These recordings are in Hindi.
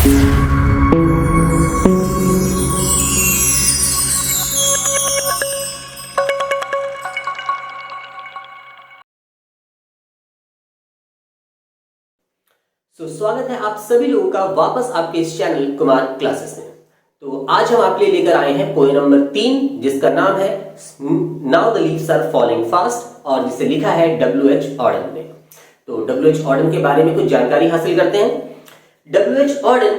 स्वागत है आप सभी लोगों का वापस आपके इस चैनल कुमार क्लासेस में। तो आज हम आपके लिए लेकर आए हैं पोएम नंबर 3, जिसका नाम है now the leaves are falling fast, और जिसे लिखा है W.H. ऑर्डन ने। तो W.H. ऑर्डन के बारे में कुछ जानकारी हासिल करते हैं। W.H. ऑर्डन,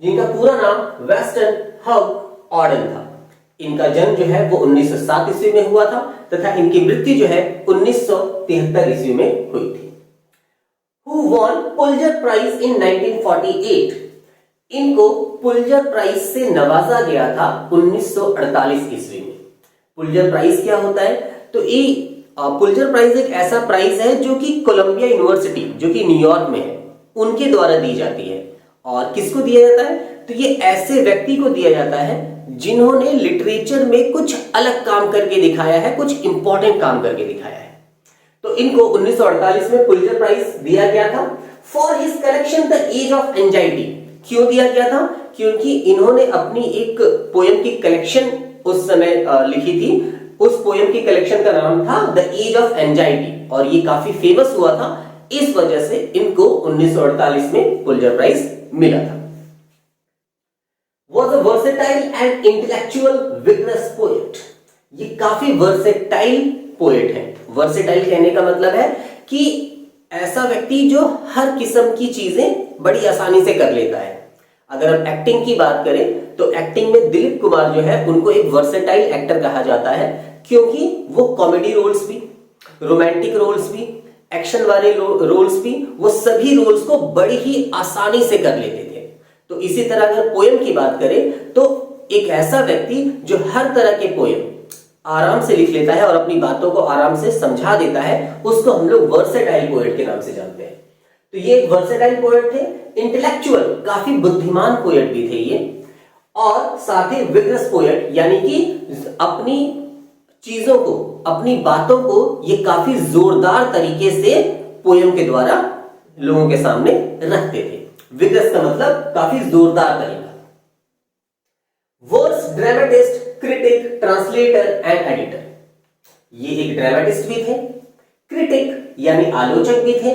जिनका पूरा नाम वेस्टन हग ऑर्डन था, इनका जन्म जो है वो 1907 ईस्वी में हुआ था तथा इनकी मृत्यु जो है 1973 ईस्वी में हुई थी। Who won Pulitzer prize in 1948? इनको पुलित्जर प्राइज से नवाजा गया था 1948 ईस्वी में। पुलित्जर प्राइज क्या होता है? तो ये पुलित्जर प्राइज एक ऐसा प्राइज है जो कि कोलंबिया यूनिवर्सिटी, जो कि न्यूयॉर्क में है, उनके द्वारा दी जाती है। और किसको दिया जाता है? तो ये ऐसे व्यक्ति को दिया जाता है जिन्होंने लिटरेचर में कुछ अलग काम करके दिखाया है, कुछ इंपॉर्टेंट काम करके दिखाया है। तो इनको 1948 में पुलित्जर प्राइज दिया गया था for his collection the age of anxiety. क्यों दिया गया था? क्योंकि इन्होंने अपनी एक पोएम की कलेक्शन उस समय लिखी थी। उस पोएम की कलेक्शन का नाम था द एज ऑफ एंजाइटी, और ये काफी फेमस हुआ था। इस वजह से इनको 1948 में पुलित्जर प्राइज मिला था। Was a versatile and intellectual vigorous poet। ये काफी वर्सेटाइल पोएट है। वर्सेटाइल कहने का मतलब है कि ऐसा व्यक्ति जो हर किस्म की चीजें बड़ी आसानी से कर लेता है। अगर हम एक्टिंग की बात करें तो एक्टिंग में दिलीप कुमार जो है उनको एक वर्सेटाइल एक्टर कहा जाता है, क्योंकि वो कॉमेडी रोल्स भी, रोमांटिक रोल्स भी, एक्शन वाले रोल्स भी, वो सभी रोल्स को बड़ी ही आसानी से कर लेते थे। तो इसी तरह अगर पोएम की बात करें तो एक ऐसा व्यक्ति जो हर तरह के पोएम आराम से लिख लेता है और अपनी बातों को आराम से समझा देता है, उसको हम लोग वर्सेटाइल पोएट के नाम से जानते हैं। तो ये एक वर्सेटाइल पोएट थे, इंटेलेक्चुअल, काफी बुद्धिमान पोएट भी थे ये, और साथ ही विग्रस पोएट, यानी कि अपनी चीजों को, अपनी बातों को ये काफी जोरदार तरीके से पोएम के द्वारा लोगों के सामने रखते थे। विग्रस का मतलब काफी जोरदार तरीका। Verse dramatist, critic, translator and editor. ये एक ड्रामेटिस्ट भी थे, क्रिटिक यानी आलोचक भी थे,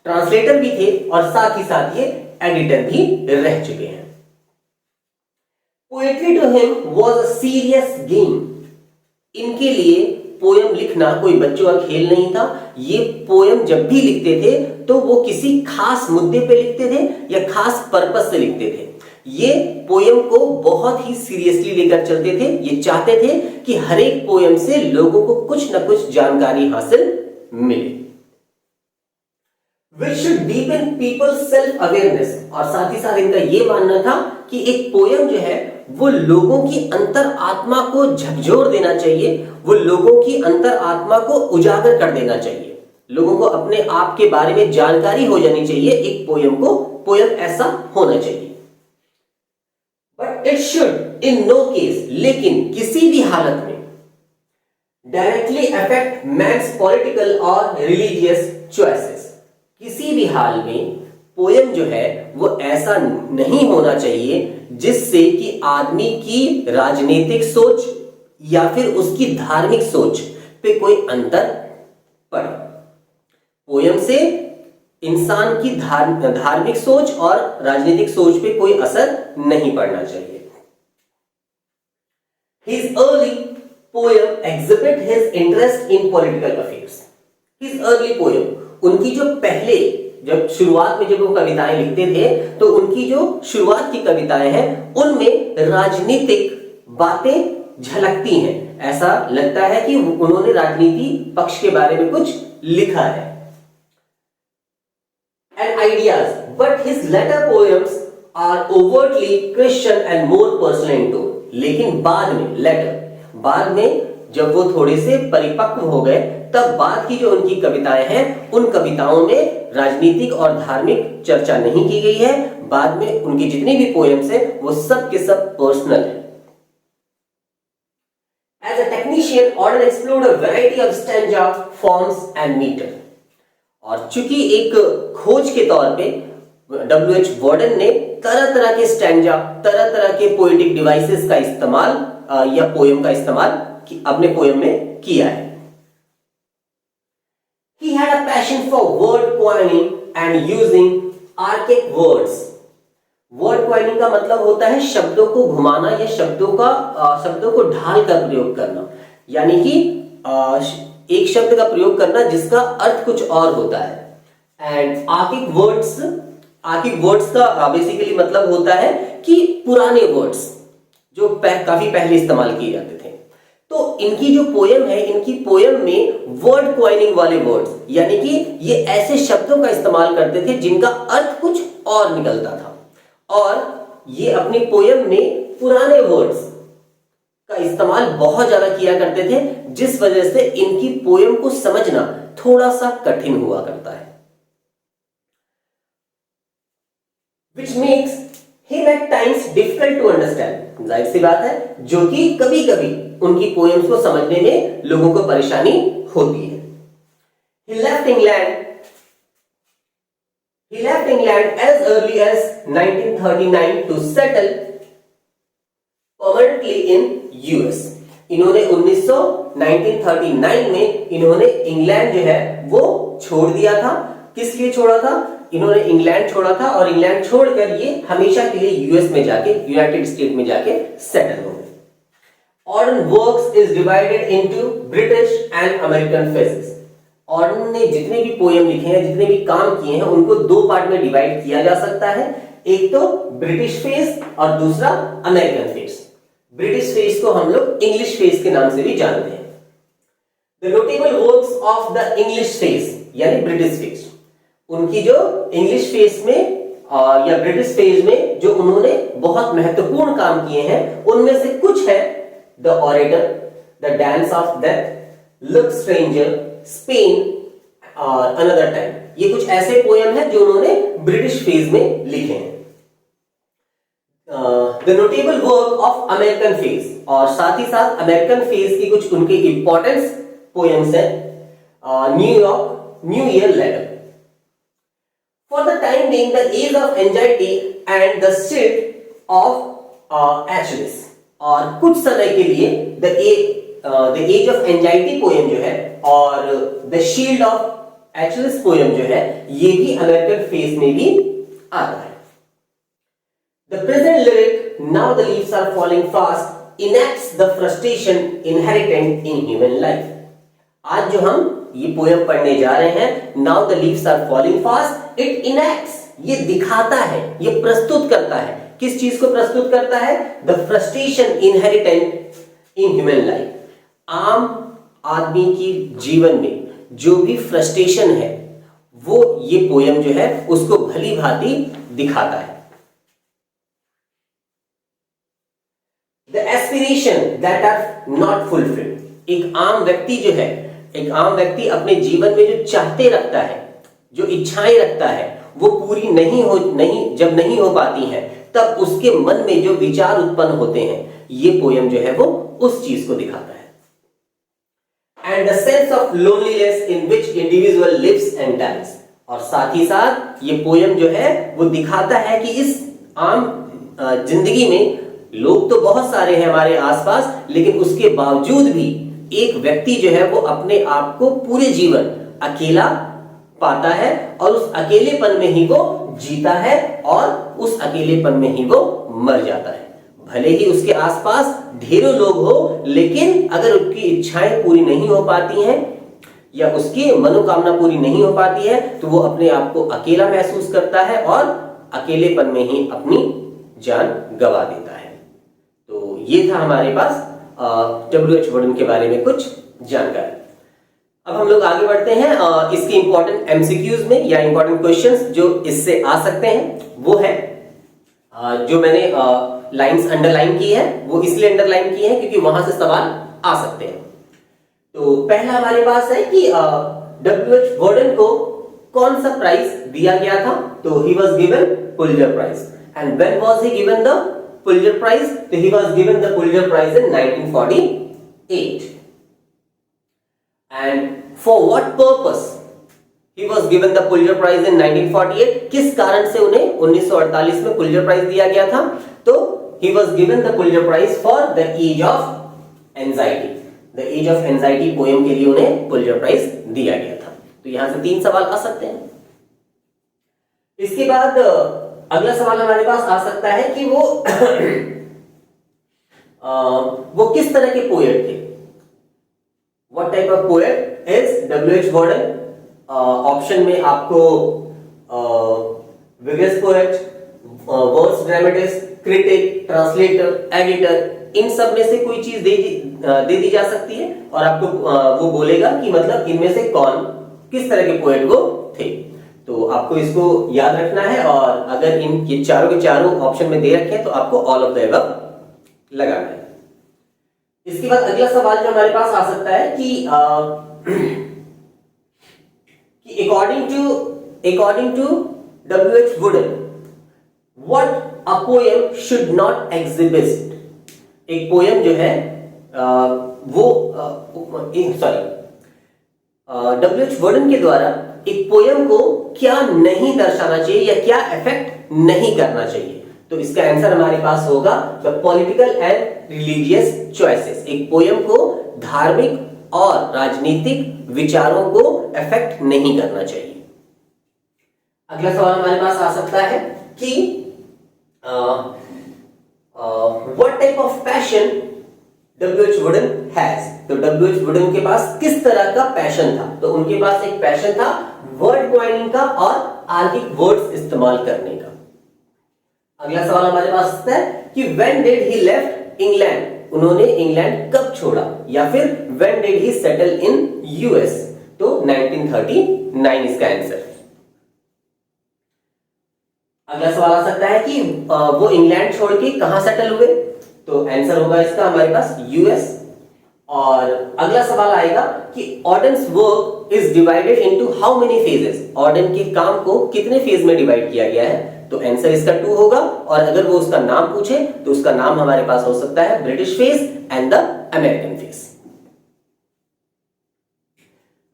ट्रांसलेटर भी थे, और साथ ही साथ ये एडिटर भी रह चुके हैं। Poetry to him was a serious game. इनके लिए पोएम लिखना कोई बच्चों का खेल नहीं था। ये पोएम जब भी लिखते थे तो वो किसी खास मुद्दे पे लिखते थे या खास पर्पस से लिखते थे। ये पोएम को बहुत ही सीरियसली लेकर चलते थे। ये चाहते थे कि हर एक पोएम से लोगों को कुछ ना कुछ जानकारी हासिल मिले। Which should deepen people's self awareness। और साथ ही साथ इनका ये मानना था कि एक पोएम जो है वो लोगों की अंतर आत्मा को झकझोर देना चाहिए, वो लोगों की अंतर आत्मा को उजागर कर देना चाहिए, लोगों को अपने आप के बारे में जानकारी हो जानी चाहिए। एक पोएम ऐसा होना चाहिए। But it should in no case, लेकिन किसी भी हालत में डायरेक्टली अफेक्ट मैन्स पॉलिटिकल और रिलीजियस चॉइसेस। किसी भी हाल में पोएम जो है वो ऐसा नहीं होना चाहिए जिससे कि आदमी की राजनीतिक सोच या फिर उसकी धार्मिक सोच पे कोई अंतर पड़े। पोएम से इंसान की धार्मिक सोच और राजनीतिक सोच पे कोई असर नहीं पड़ना चाहिए। His early poem exhibit his interest in political affairs। His early poem, उनकी जो पहले, जब शुरुआत में जब वो कविताएं लिखते थे तो उनकी जो शुरुआत की कविताएं हैं उनमें राजनीतिक बातें झलकती हैं। ऐसा लगता है कि उन्होंने राजनीति पक्ष के बारे में कुछ लिखा है। And ideas, but his later poems are overtly Christian and more personal in tone। लेकिन बाद में जब वो थोड़े से परिपक्व हो गए तब बाद की जो उनकी कविताएं हैं उन कविताओं में राजनीतिक और धार्मिक चर्चा नहीं की गई है। बाद में उनकी जितनी भी पोएम्स हैं वो सब के सब पर्सनल है। As a technician, Auden explored a variety of stanza forms and meter। और चूंकि एक खोज के तौर पे W.H. वार्डन ने तरह तरह के स्टैंजा, तरह तरह के पोएटिक डिवाइसेस का इस्तेमाल या पोयम का इस्तेमाल अपने पोयम में किया है। He had a passion for word coining and using archaic words. Word coining का मतलब होता है शब्दों को घुमाना या शब्दों को ढाल कर प्रयोग करना, यानी कि एक शब्द का प्रयोग करना जिसका अर्थ कुछ और होता है। एंड आर्किक वर्ड्स का बेसिकली मतलब होता है कि पुराने वर्ड्स जो काफी पहले इस्तेमाल किए जाते थे। तो इनकी जो पोयम है, इनकी पोयम में वर्ड क्वाइनिंग वाले वर्ड्स, यानी कि ये ऐसे शब्दों का इस्तेमाल करते थे जिनका अर्थ कुछ और निकलता था, और ये अपनी पोयम में पुराने वर्ड्स का इस्तेमाल बहुत ज्यादा किया करते थे, जिस वजह से इनकी पोयम को समझना थोड़ा सा कठिन हुआ करता है। Which makes him at times difficult to understand. जाहिर सी बात है, जो कि कभी कभी उनकी पोयम्स को समझने में लोगों को परेशानी होती है। He left England as early as 1939 to settle permanently in US. इन्होंने 1939 में इन्होंने इंग्लैंड जो है वो छोड़ दिया था। किस लिए छोड़ा था? इन्होंने इंग्लैंड छोड़ा था और इंग्लैंड छोड़कर ये हमेशा के लिए यूएस में जाके, यूनाइटेड स्टेट में जाके सेटल हो गए। Auden works is divided into British and American phases. Auden ने जितने भी पोयम लिखे हैं, जितने भी काम किए हैं, उनको दो पार्ट में डिवाइड किया जा सकता है। एक तो ब्रिटिश फेज और दूसरा अमेरिकन फेज। ब्रिटिश फेज को हम लोग इंग्लिश फेज के नाम से भी जानते हैं। The notable works of the English phase यानी ब्रिटिश फेज, उनकी जो इंग्लिश फेज में या ब्रिटिश फेज में जो उन्होंने बहुत महत्वपूर्ण काम किए हैं, उनमें से कुछ है the orator, the dance of death, look stranger, Spain और अनदर टाइम। ये कुछ ऐसे पोयम है जो उन्होंने ब्रिटिश फेज में लिखे हैं। The notable work of American phase, और साथ ही साथ अमेरिकन फेज की कुछ उनके इंपॉर्टेंस पोयम्स है। New year later, For the time being, the age of anxiety and the shield of Achilles, और कुछ समय के लिए the age of anxiety poem जो है और the shield of Achilles poem जो है, ये भी अमेरिकन फेज में भी आता है। The present lyric, now the leaves are falling fast, enacts the frustration inherent in human life. आज जो हम ये पोयम पढ़ने जा रहे हैं, now the leaves are falling fast, it enacts, ये दिखाता है, ये प्रस्तुत करता है। किस चीज को प्रस्तुत करता है? The frustration inherent in human life. आम आदमी की जीवन में जो भी फ्रस्ट्रेशन है, वो ये पोयम जो है उसको भली भांति दिखाता है। The aspiration that are not fulfilled, एक आम व्यक्ति जो है, एक आम व्यक्ति अपने जीवन में जो चाहते रखता है, जो इच्छाएं रखता है, वो पूरी जब नहीं हो पाती हैं, तब उसके मन में जो विचार उत्पन्न होते हैं, ये पोयम जो है वो उस चीज को दिखाता है। And the sense of loneliness in which individual lives and dies, और साथ ही साथ ये पोयम जो है वो दिखाता है कि इस आम जिंदगी में लोग तो बहुत सारे हैं हमारे आसपास, लेकिन उसके बावजूद भी एक व्यक्ति जो है वो अपने आप को पूरे जीवन अकेला पाता है और उस अकेलेपन में ही वो जीता है और उस अकेलेपन में ही वो मर जाता है। भले ही उसके आसपास ढेरों लोग हो, लेकिन अगर उसकी इच्छाएं पूरी नहीं हो पाती हैं या उसकी मनोकामना पूरी नहीं हो पाती है, तो वो अपने आप को अकेला महसूस करता है और अकेलेपन में ही अपनी जान गंवा देता है। तो ये था हमारे पास W.H. वार्डन के बारे में कुछ जानकारी। अब हम लोग आगे बढ़ते हैं इसके इंपॉर्टेंट एमसीक्यूज में या इंपॉर्टेंट क्वेश्चंस जो इससे आ सकते हैं। वो है जो मैंने लाइंस अंडरलाइन की है, वो इसलिए अंडरलाइन की है क्योंकि वहां से सवाल आ सकते हैं। तो पहला हमारे पास है कि W.H. वार्डन को कौन सा प्राइज दिया गया था? तो he was given Pulitzer prize. And when was he given the Pulitzer Prize? So he was given the Pulitzer Prize in 1948. And for what purpose He was given the Pulitzer Prize in 1948. किस कारण से उन्हें 1948 में पुलित्जर प्राइज दिया गया था? तो he was given the Pulitzer Prize for The Age of Anxiety. The Age of Anxiety poem के लिए उन्हें पुलित्जर प्राइज दिया गया था। तो यहां से 3 सवाल आ सकते हैं। इसके बाद अगला सवाल हमारे पास आ सकता है कि वो किस तरह के पोएट थे? What type of poet is W.H. Warden? Option में आपको vigorous poet, verse dramatist, critic, translator, editor, इन सब में से कोई चीज दे दी जा सकती है और आपको वो बोलेगा कि मतलब इनमें से कौन किस तरह के पोएट वो थे। तो आपको इसको याद रखना है और अगर इन ये चारों के चारों ऑप्शन में दे रखे हैं तो आपको ऑल ऑफ द अबव लगाना है। इसके बाद अगला सवाल जो हमारे पास आ सकता है कि according to W.H. Wooden, what a poem should not exhibit? एक पोएम जो है W.H. Wooden के द्वारा एक पोएम को क्या नहीं दर्शाना चाहिए या क्या इफेक्ट नहीं करना चाहिए? तो इसका आंसर हमारे पास होगा the political and religious choices. एक पोएम को धार्मिक और राजनीतिक विचारों को इफेक्ट नहीं करना चाहिए। अगला सवाल हमारे पास आ सकता है कि what type of passion W.H. Wooden has? तो W.H. Wooden के पास किस तरह का पैशन था? तो उनके पास एक पैशन था वर्ड कॉइनिंग का और आर्किक वर्ड्स इस्तेमाल करने का। अगला सवाल हमारे पास आता है कि when did he left England? उन्होंने इंग्लैंड कब छोड़ा? या फिर when did he settle in US? तो 1939 इसका आंसर। अगला सवाल आ सकता है कि वो इंग्लैंड छोड़ के कहां सेटल हुए? तो आंसर होगा इसका हमारे पास यूएस। और अगला सवाल आएगा कि Auden's work is divided into how many phases? Auden के काम को कितने फेज में डिवाइड किया गया है? तो आंसर इसका 2 होगा। और अगर वो उसका नाम पूछे तो उसका नाम हमारे पास हो सकता है British phase and the American phase.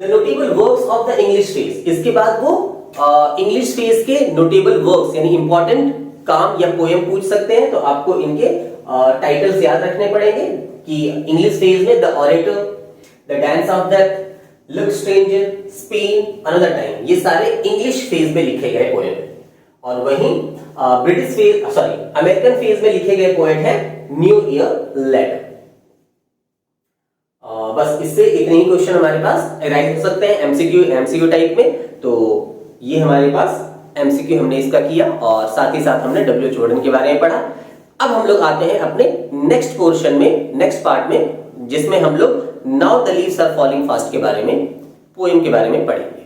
The notable works of the English phase. इसके बाद वो इंग्लिश फेज के नोटेबल वर्क्स यानी इंपॉर्टेंट काम या पोएम पूछ सकते हैं। तो आपको इनके टाइटल्स याद रखने पड़ेंगे कि इंग्लिश फेज में the orator, the dance of death, look stranger, Spain, another time, ये सारे इंग्लिश फेज में लिखे गए पोएम हैं। और वहीं ब्रिटिश फेज अमेरिकन फेज में लिखे गए पोएट है न्यू ईयर लेटर। बस इससे इतने ही क्वेश्चन हमारे पास राइज हो सकते हैं एमसीक्यू टाइप में। तो ये हमारे पास एमसीक्यू हमने इसका किया और साथ ही साथ हमने W.H. Wooden के बारे में पढ़ा। अब हम लोग आते हैं अपने नेक्स्ट पोर्शन में, नेक्स्ट पार्ट में, जिसमें हम लोग now the leaves are falling fast के बारे में, पोएम के बारे में पढ़ेंगे।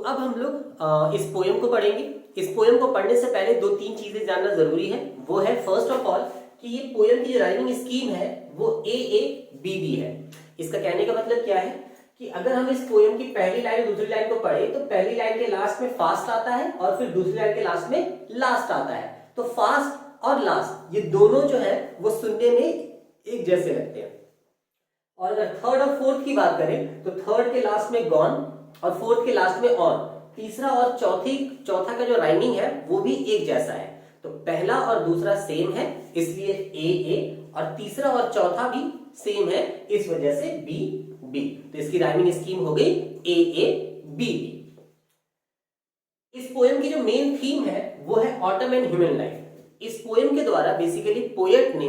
अब हम लोग इस पोएम को पढ़ेंगे। इस पोएम को पढ़ने से पहले 2-3 चीजें जानना जरूरी है। वो है फर्स्ट ऑफ ऑल कि ये पोएम की जो राइमिंग स्कीम है वो AABB है। इसका कहने का मतलब क्या है कि अगर हम इस पोएम की पहली लाइन और दूसरी लाइन को पढ़े तो पहली लाइन के लास्ट में फास्ट आता है और फिर दूसरी लाइन के लास्ट में लास्ट आता है। तो फास्ट और लास्ट ये दोनों जो है वो सुनने में एक जैसे लगते हैं। और अगर थर्ड और फोर्थ की बात करें तो थर्ड के लास्ट में गॉन और फोर्थ के लास्ट में ऑन। तीसरा और चौथा का जो राइमिंग है वो भी एक जैसा है। तो पहला और दूसरा सेम है इसलिए AA, और तीसरा और चौथा भी सेम है इस वजह से BB। तो इसकी राइमिंग स्कीम हो गई AABB। इस पोएम की जो मेन थीम है वो है ऑटम एंड ह्यूमन लाइफ। इस पोएम के द्वारा बेसिकली पोएट ने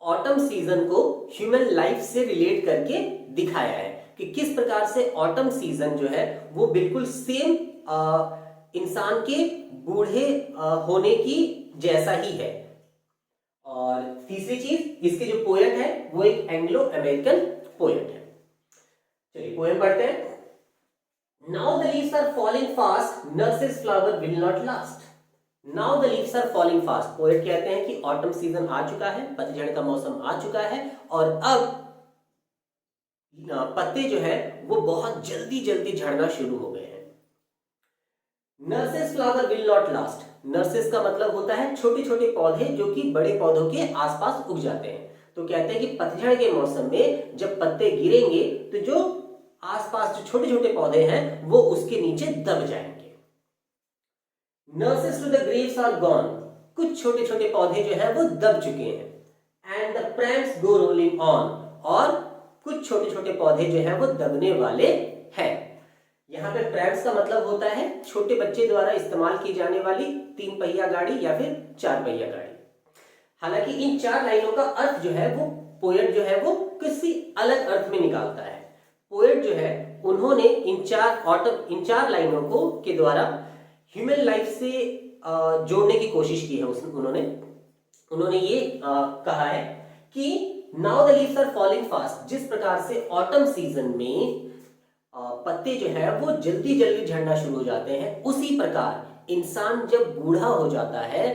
ऑटम सीजन को ह्यूमन लाइफ से रिलेट करके दिखाया है कि किस प्रकार से ऑटम सीजन जो है वो बिल्कुल सेम इंसान के बूढ़े होने की जैसा ही है। और तीसरी चीज, इसके जो पोएट है वो एक एंग्लो अमेरिकन पोएट है। चलिए पोएम पढ़ते हैं। Now the leaves are falling fast, nurses flower will not last. Now the leaves are falling fast. Poet कहते हैं कि ऑटम सीजन आ चुका है, पतझड़ का मौसम आ चुका है और अब पत्ते जो है वो बहुत जल्दी जल्दी झड़ना शुरू हो गए हैं। Nurses flower will not last. Nurses का मतलब होता है छोटे छोटे पौधे जो कि बड़े पौधों के आसपास उग जाते हैं। तो कहते हैं कि पतझड़ के मौसम में जब पत्ते गिरेंगे तो जो आसपास जो छोटे छोटे पौधे हैं वो उसके नीचे दब जाएंगे। Nurses to the graves are gone, कुछ छोटे छोटे पौधे जो है वो दब चुके हैं। And the prams go rolling on, और कुछ छोटे छोटे पौधे जो है वो दबने वाले हैं। यहाँ पे प्रैम्स का मतलब होता है छोटे बच्चे द्वारा इस्तेमाल की जाने वाली 3 पहिया गाड़ी या फिर 4 पहिया गाड़ी। हालांकि इन 4 लाइनों का अर्थ जो है वो पोएट जो है वो किसी अलग अर्थ में निकालता है। पोएट जो है उन्होंने इन 4 लाइनों को के द्वारा ह्यूमन लाइफ से जोड़ने की कोशिश की है। उन्होंने ये कहा है कि now the leaves are falling fast, जिस प्रकार से ऑटम सीजन में पत्ते जो है वो जल्दी जल्दी झड़ना शुरू हो जाते हैं, उसी प्रकार इंसान जब बूढ़ा हो जाता है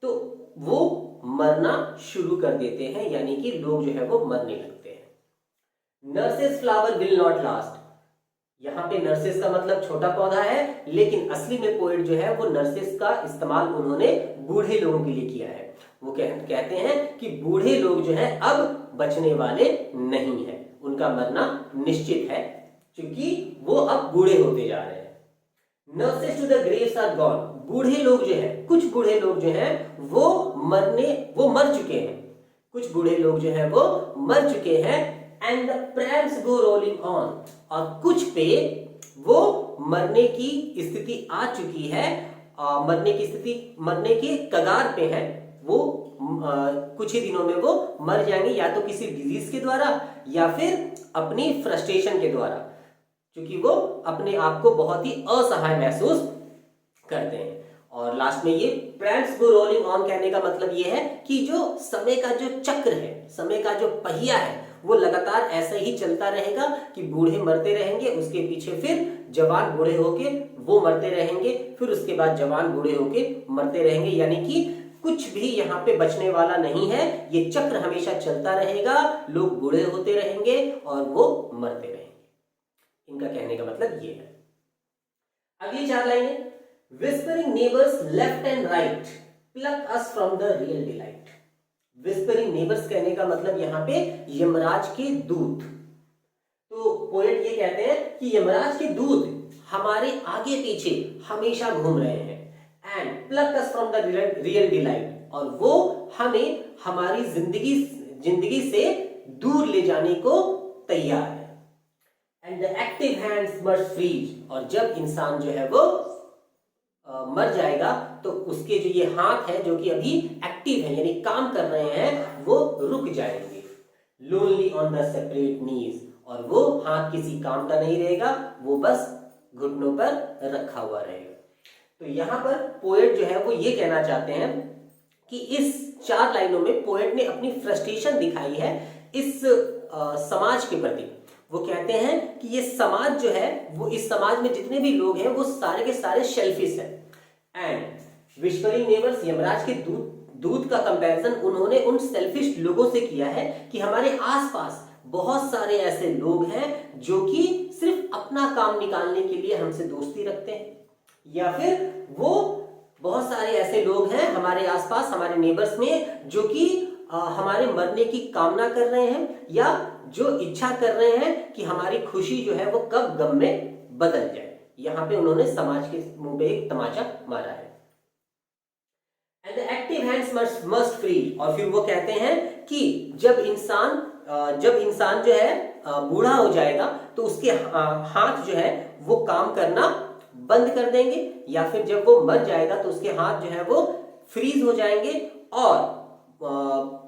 तो वो मरना शुरू कर देते हैं, यानी कि लोग जो है वो मरने लगते हैं। Nurses flower will not last, यहाँ पे नर्सेस का मतलब छोटा पौधा है, लेकिन असली में पोएट जो है वो नर्सेस का इस्तेमाल उन्होंने बूढ़े लोगों के लिए किया है। वो कहते हैं कि बूढ़े लोग जो है अब बचने वाले नहीं है, उनका मरना निश्चित है क्योंकि वो अब बूढ़े होते जा रहे हैं। Nurses to the graves are gone, बूढ़े लोग जो है, कुछ बूढ़े लोग जो है वो मर चुके हैं, कुछ बूढ़े लोग जो है वो मर चुके हैं। And the prams go rolling on, और कुछ पे वो मरने की स्थिति आ चुकी है, मरने के कगार पे है, वो कुछ ही दिनों में वो मर जाएंगे, या तो किसी डिजीज के द्वारा या फिर अपनी फ्रस्ट्रेशन के द्वारा, क्योंकि वो अपने आप को बहुत ही असहाय महसूस करते हैं। और लास्ट में ये प्रैम्स गो रोलिंग ऑन कहने का मतलब ये है कि जो समय का जो चक्र है, समय का जो पहिया है, वो लगातार ऐसे ही चलता रहेगा कि बूढ़े मरते रहेंगे, उसके पीछे फिर जवान बूढ़े होके वो मरते रहेंगे, फिर उसके बाद जवान बूढ़े होके मरते रहेंगे, यानी कि कुछ भी यहाँ पे बचने वाला नहीं है। ये चक्र हमेशा चलता रहेगा, लोग बूढ़े होते रहेंगे और वो मरते रहेंगे। इनका कहने का मतलब ये है। अगली 4 लाइनें, whispering neighbours left and right pluck us from the real delight. Whispering neighbours कहने का मतलब यहाँ पे यमराज के दूत। तो पोएट ये कहते हैं कि यमराज के दूत हमारे आगे पीछे हमेशा घूम रहे हैं। And pluck us from the real delight, और वो हमें हमारी जिंदगी से दूर ले जाने को तैयार है। And the active hands must freeze, और जब इंसान जो है वो मर जाएगा तो उसके जो ये हाथ है जो कि अभी एक्टिव है यानी काम कर रहे हैं, वो रुक जाएंगे। लोनली ऑन द सेपरेट नीज, और वो हाथ किसी काम का नहीं रहेगा, वो बस घुटनों पर रखा हुआ रहेगा। तो यहाँ पर पोएट जो है वो ये कहना चाहते हैं कि इस 4 लाइनों में पोएट ने अपनी फ्रस्ट्रेशन दिखाई है इस समाज के प्रति। वो कहते हैं कि ये समाज जो है वो, इस समाज में जितने भी लोग हैं वो सारे के सारे शेल्फिश हैं। एंड विस्परिंग नेबर्स, यमराज के दूत का कंपैरिजन उन्होंने उन सेल्फिश लोगों से किया है कि हमारे आसपास बहुत सारे ऐसे लोग हैं जो कि सिर्फ अपना काम निकालने के लिए हमसे दोस्ती रखते हैं, या फिर वो बहुत सारे ऐसे लोग हैं हमारे आसपास, हमारे नेबर्स में, जो कि हमारे मरने की कामना कर रहे हैं, या जो इच्छा कर रहे हैं कि हमारी खुशी जो है वो कब गम में बदल जाए। यहां पे उन्होंने समाज के मुंह पे एक तमाचा मारा है। And the active hands must free, और फिर वो कहते हैं कि जब इंसान जो है बूढ़ा हो जाएगा तो उसके हाथ जो है वो काम करना बंद कर देंगे, या फिर जब वो मर जाएगा तो उसके हाथ जो है वो फ्रीज हो जाएंगे, और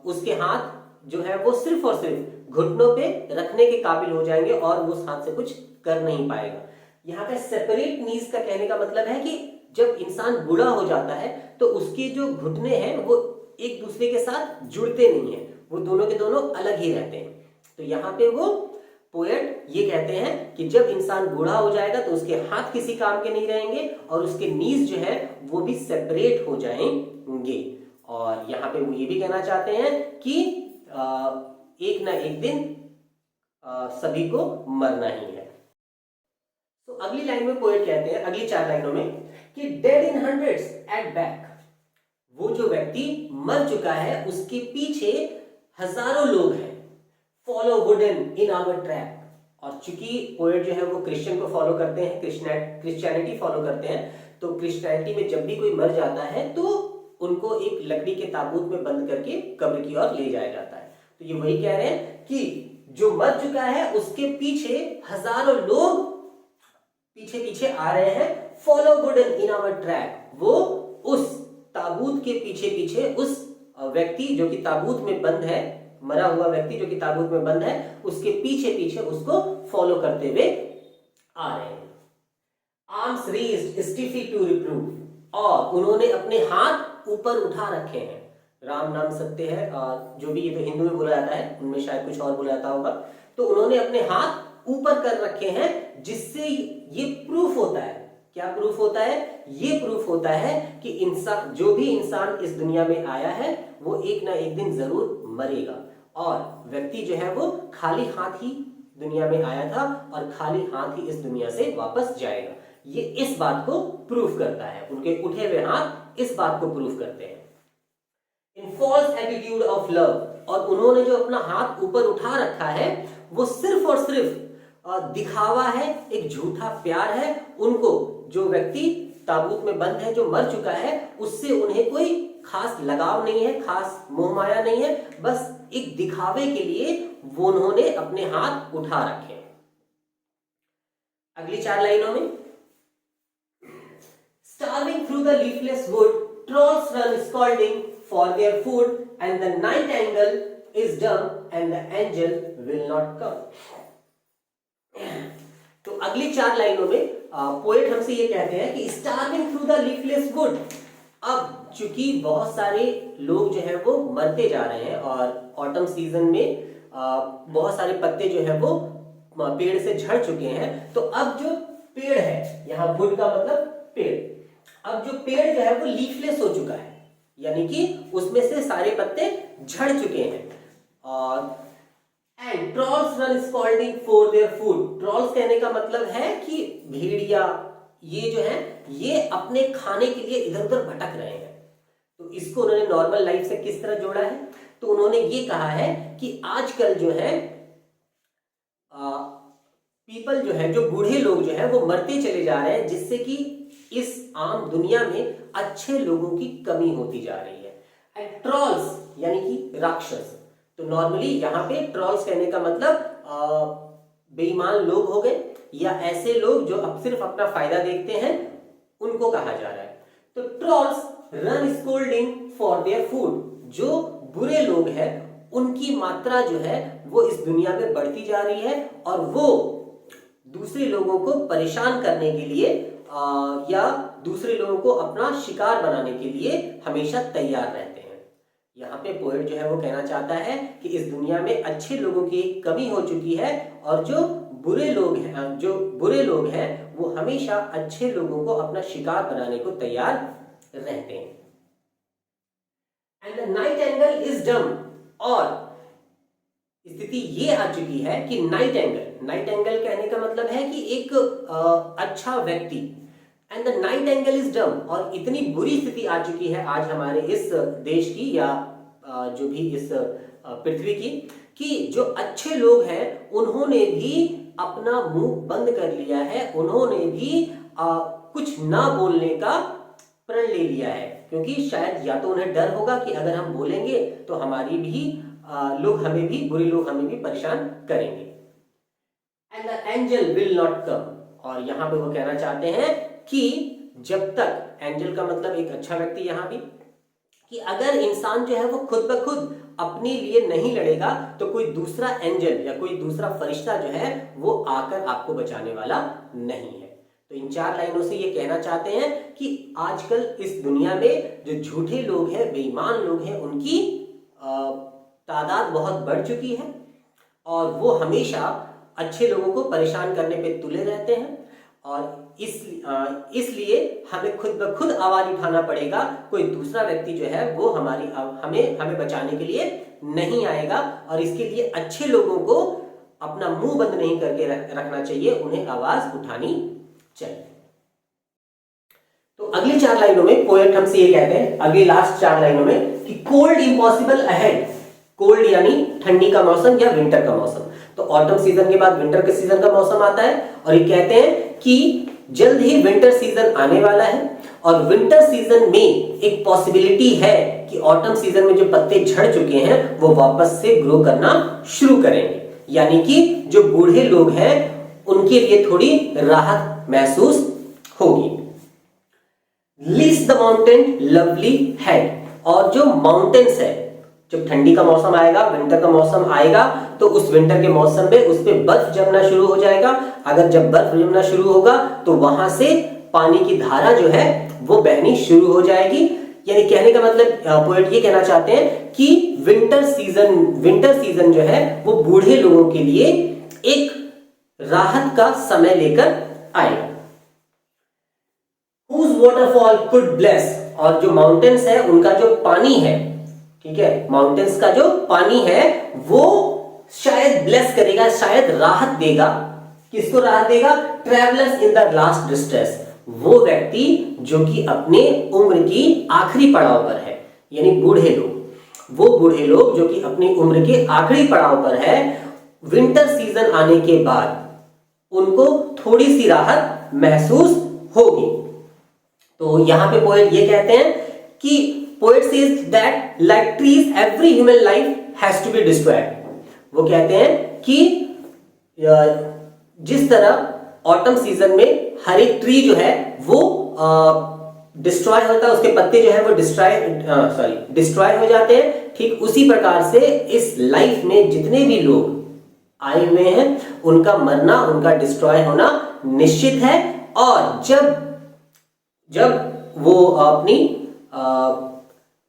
उसके हाथ जो है वो सिर्फ और सिर्फ घुटनों पे रखने के काबिल हो जाएंगे, और वो उस हाथ से कुछ कर नहीं पाएगा। यहाँ पे सेपरेट नीज का कहने का मतलब है कि जब इंसान बूढ़ा हो जाता है तो उसके जो घुटने हैं वो एक दूसरे के साथ जुड़ते नहीं है, वो दोनों के दोनों अलग ही रहते हैं। तो यहाँ पे वो पोएट ये कहते हैं कि जब इंसान बूढ़ा हो जाएगा तो उसके हाथ किसी काम के नहीं रहेंगे, और उसके नीज जो है वो भी सेपरेट हो जाएंगे। और यहाँ पे वो ये भी कहना चाहते हैं कि एक ना एक दिन सभी को मरना ही है। तो अगली लाइन में पोएट कहते हैं, अगली 4 लाइनों में, कि dead in hundreds at back, वो जो व्यक्ति मर चुका है उसके पीछे हजारों लोग हैं, follow wooden in our track. और चूंकि पोएट जो है वो क्रिश्चियन को फॉलो करते हैं, क्रिश्चियनिटी फॉलो करते हैं, तो क्रिश्चियनिटी में जब भी कोई मर जाता है तो उनको एक लकड़ी के ताबूत में बंद करके कब्र की ओर ले जाया जाता है। तो ये वही कह रहे हैं कि जो मर चुका है उसके पीछे हजारों लोग पीछे पीछे आ रहे हैं, follow wooden in our track. वो उस ताबूत के पीछे पीछे उस व्यक्ति जो कि ताबूत में बंद है, मरा हुआ व्यक्ति जो कि ताबूत में बंद है, उसके पीछे पीछे उसको फॉलो करते हुए आ रहे हैं। आर्म्स रेज्ड स्टिफली टू रिप्रूव, और उन्होंने अपने हाथ ऊपर उठा रखे हैं। राम नाम सत्य है, जो भी ये तो हिंदू में बोला जाता है, उनमें शायद कुछ और बोला जाता होगा। तो उन्होंने अपने हाथ ऊपर कर रखे हैं, जिससे ये प्रूफ होता है। क्या प्रूफ होता है? ये प्रूफ होता है कि इंसान, जो भी इंसान इस दुनिया में आया है, वो एक ना एक दिन जरूर मरेगा। और व्यक्ति जो है वो खाली हाथ ही दुनिया में आया था और खाली हाथ ही इस दुनिया से वापस जाएगा। ये इस बात को प्रूफ करता है, उनके उठे हुए हाथ इस बात को प्रूफ करते हैं। इन फॉल्स एटीट्यूड ऑफ लव, और उन्होंने जो अपना हाथ ऊपर उठा रखा है वो सिर्फ और सिर्फ दिखावा है, एक झूठा प्यार है। उनको, जो व्यक्ति ताबूत में बंद है, जो मर चुका है, उससे उन्हें कोई खास लगाव नहीं है, खास मोह माया नहीं है, बस एक दिखावे के लिए वो उन्होंने अपने हाथ उठा रखे हैं। अगली 4 लाइनों में, starving through the leafless wood, trolls run scolding for their food, and the nightingale is dumb and the angel will not come। तो अगली 4 लाइनों में पोएट हमसे ये कहते हैं कि starving through the leafless wood। अब चूंकि बहुत सारे लोग जो है वो मरते जा रहे हैं और ऑटम सीजन में बहुत सारे पत्ते जो है वो पेड़ से झड़ चुके हैं, तो अब जो पेड़ है, यहाँ वुड का मतलब पेड़, अब जो पेड़ जो है वो लीफलेस हो चुका है, यानी कि उसमें से सारे पत्ते झड़ चुके हैं। और and trolls run scolding for their food. Trolls कहने का मतलब है कि भेड़िया, ये जो है ये अपने खाने के लिए इधर उधर भटक रहे हैं। तो इसको उन्होंने नॉर्मल लाइफ से किस तरह जोड़ा है? तो उन्होंने ये कहा है कि आजकल जो है पीपल जो है, जो बूढ़े लोग जो है वो मरते चले जा रहे हैं, जिससे कि इस आम दुनिया में अच्छे लोगों की कमी होती जा रही है। एंड ट्रॉल्स यानी कि राक्षस। तो नॉर्मली यहाँ पे ट्रॉल्स कहने का मतलब बेईमान लोग हो गए, या ऐसे लोग जो अब सिर्फ अपना फायदा देखते हैं, उनको कहा जा रहा है। तो trolls run scolding for their food. जो बुरे लोग हैं उनकी मात्रा जो है वो इस दुनिया में बढ़ती जा रही है, और वो दूसरे लोगों को परेशान करने के लिए या दूसरे लोगों को अपना शिकार बनाने के लिए हमेशा तैयार रहते हैं। यहाँ पे पोएट जो है वो कहना चाहता है कि इस दुनिया में अच्छे लोगों की कमी हो चुकी है, और जो बुरे लोग हैं वो हमेशा अच्छे लोगों को अपना शिकार बनाने को तैयार रहते हैं। And the Nightingale is dumb, और स्थिति ये आ चुकी है कि नाइटिंगेल कहने का मतलब है कि एक अच्छा व्यक्ति। And the Nightingale is dumb, और इतनी बुरी स्थिति आ चुकी है आज हमारे इस देश की या जो भी इस पृथ्वी की, कि जो अच्छे लोग हैं उन्होंने भी अपना मुंह बंद कर लिया है, उन्होंने भी कुछ ना बोलने का प्रण ले लिया है, क्योंकि शायद या तो उन्हें डर होगा कि अगर हम बोलेंगे तो हमारी भी बुरे लोग हमें भी परेशान करेंगे। And the angel will not come, और यहाँ पे वो कहना चाहते हैं कि जब तक, एंजल का मतलब एक अच्छा व्यक्ति यहाँ भी, कि अगर इंसान जो है वो खुद ब खुद अपने लिए नहीं लड़ेगा तो कोई दूसरा एंजल या कोई दूसरा फरिश्ता जो है वो आकर आपको बचाने वाला नहीं है। तो इन 4 लाइनों से ये कहना चाहते हैं कि आजकल इस दुनिया में जो झूठे लोग हैं, बेईमान लोग हैं, उनकी तादाद बहुत बढ़ चुकी है, और वो हमेशा अच्छे लोगों को परेशान करने पे तुले रहते हैं, और इसलिए हमें खुद ब खुद आवाज उठाना पड़ेगा। कोई दूसरा व्यक्ति जो है वो हमें बचाने के लिए नहीं आएगा, और इसके लिए अच्छे लोगों को अपना मुंह बंद नहीं करके रखना चाहिए, उन्हें आवाज उठानी चाहिए। तो अगली 4 लाइनों में पोएट हमसे ये कहते हैं, अगली लास्ट 4 लाइनों में, कि कोल्ड इम्पॉसिबल अहेड, कोल्ड यानी ठंडी का मौसम या विंटर का मौसम। तो ऑटम सीजन के बाद विंटर के सीजन का मौसम आता है और ये कहते हैं कि जल्द ही विंटर सीजन आने वाला है और विंटर सीजन में एक पॉसिबिलिटी है कि ऑटम सीजन में जो पत्ते झड़ चुके हैं वो वापस से ग्रो करना शुरू करेंगे, यानी कि जो बूढ़े लोग हैं उनके लिए थोड़ी राहत महसूस होगी। Lease the mountain lovely head, और जो माउंटेन्स है, जब ठंडी का मौसम आएगा, विंटर का मौसम आएगा, तो उस विंटर के मौसम में उस पे बर्फ जमना शुरू हो जाएगा। अगर जब बर्फ जमना शुरू होगा तो वहां से पानी की धारा जो है वो बहनी शुरू हो जाएगी। यानी कहने का मतलब पोएट ये कहना चाहते हैं कि विंटर सीजन जो है वो बूढ़े लोगों के लिए एक राहत का समय लेकर आएगा। Whose waterfall could bless, और जो माउंटेन्स है उनका जो पानी है, ठीक है, माउंटेन्स का जो पानी है वो शायद ब्लेस करेगा, शायद राहत देगा। किसको राहत देगा? Travellers in the last distress, वो व्यक्ति जो कि अपने उम्र की आखिरी पड़ाव पर है, यानी बूढ़े लोग। वो बूढ़े लोग जो कि अपनी उम्र के आखिरी पड़ाव पर है, विंटर सीजन आने के बाद उनको थोड़ी सी राहत महसूस होगी। तो यहां पे पोएट ये कहते हैं कि poet says that like trees every human life has to be destroyed. वो कहते हैं कि जिस तरह ऑटम सीजन में हर एक ट्री जो है वो डिस्ट्रॉय होता है, उसके पत्ते जो है वो डिस्ट्रॉय हो जाते हैं, ठीक उसी प्रकार से इस लाइफ में जितने भी लोग आए हुए हैं उनका मरना, उनका डिस्ट्रॉय होना निश्चित है। और जब वो अपनी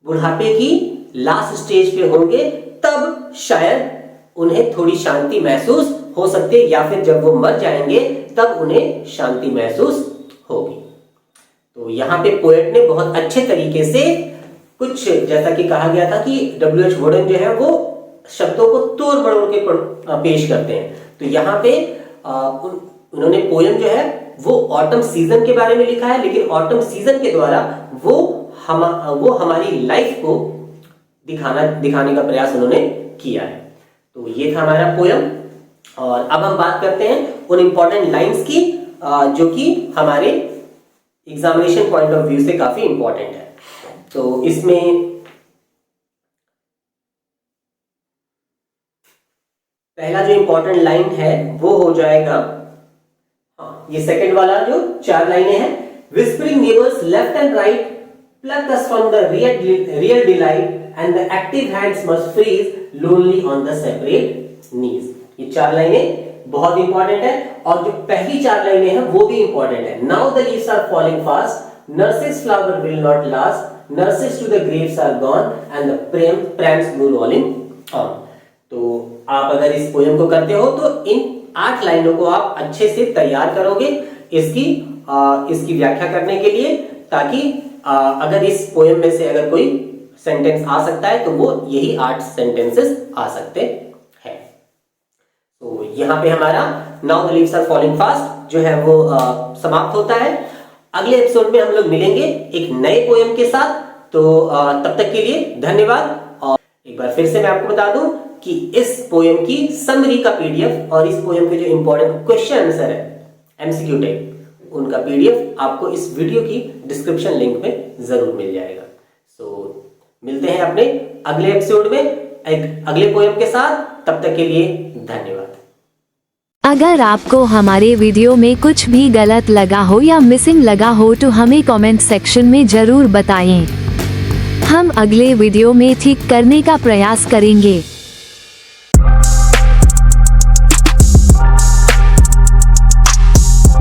बुढ़ापे की लास्ट स्टेज पे होंगे तब शायद उन्हें थोड़ी शांति महसूस हो सकती है, या फिर जब वो मर जाएंगे तब उन्हें शांति महसूस होगी। तो यहाँ पे पोएट ने बहुत अच्छे तरीके से कुछ, जैसा कि कहा गया था कि W.H. वुडन जो है वो शब्दों को तोड़ मरोड़ के पेश करते हैं। तो यहाँ पे उन्होंने पोयम जो है वो ऑटम सीजन के बारे में लिखा है, लेकिन ऑटम सीजन के द्वारा वो हमारी लाइफ को दिखाने का प्रयास उन्होंने किया है। तो ये था हमारा पोयम, और अब हम बात करते हैं उन इंपॉर्टेंट लाइंस की जो कि हमारे एग्जामिनेशन पॉइंट ऑफ व्यू से काफी इंपॉर्टेंट है। तो इसमें पहला जो इंपॉर्टेंट लाइन है वो हो जाएगा, ये सेकंड वाला जो 4 लाइनें हैं, whispering neighbors left and right pluck us from the real delight and the active hands must freeze lonely on the separate knees। ये 4 लाइनें बहुत इंपॉर्टेंट है, और जो पहली 4 लाइनें हैं वो भी इंपॉर्टेंट है। Now the leaves are falling fast, nurse's flower will not last, nurses to the graves are gone and the prams go rolling on। तो आप अगर इस पोएम को करते हो तो इन 8 लाइनों को आप अच्छे से तैयार करोगे इसकी व्याख्या करने के लिए, ताकि अगर इस पोएम में से अगर कोई सेंटेंस आ सकता है तो वो यही 8 सेंटेंसेस आ सकते हैं। तो यहाँ पे हमारा now the leaves are falling fast जो है वो समाप्त होता है। अगले एपिसोड में हम लोग मिलेंगे एक नए पोएम के साथ। तो तब तक के लिए धन्यवाद। और एक बार फिर से मैं आपको बता दूं कि इस पोएम की समरी का पीडीएफ और इस पोएम के जो इंपॉर्टेंट क्वेश्चन आंसर है एमसीक्यू टाइप, उनका पीडीएफ आपको इस वीडियो की डिस्क्रिप्शन लिंक में जरूर मिल जाएगा। मिलते हैं अपने अगले एपिसोड में एक अगले पोएम के साथ। तब तक के लिए धन्यवाद। अगर आपको हमारे वीडियो में कुछ भी गलत लगा हो या मिसिंग लगा हो तो हमें कमेंट सेक्शन में जरूर बताएं। हम अगले वीडियो में ठीक करने का प्रयास करेंगे।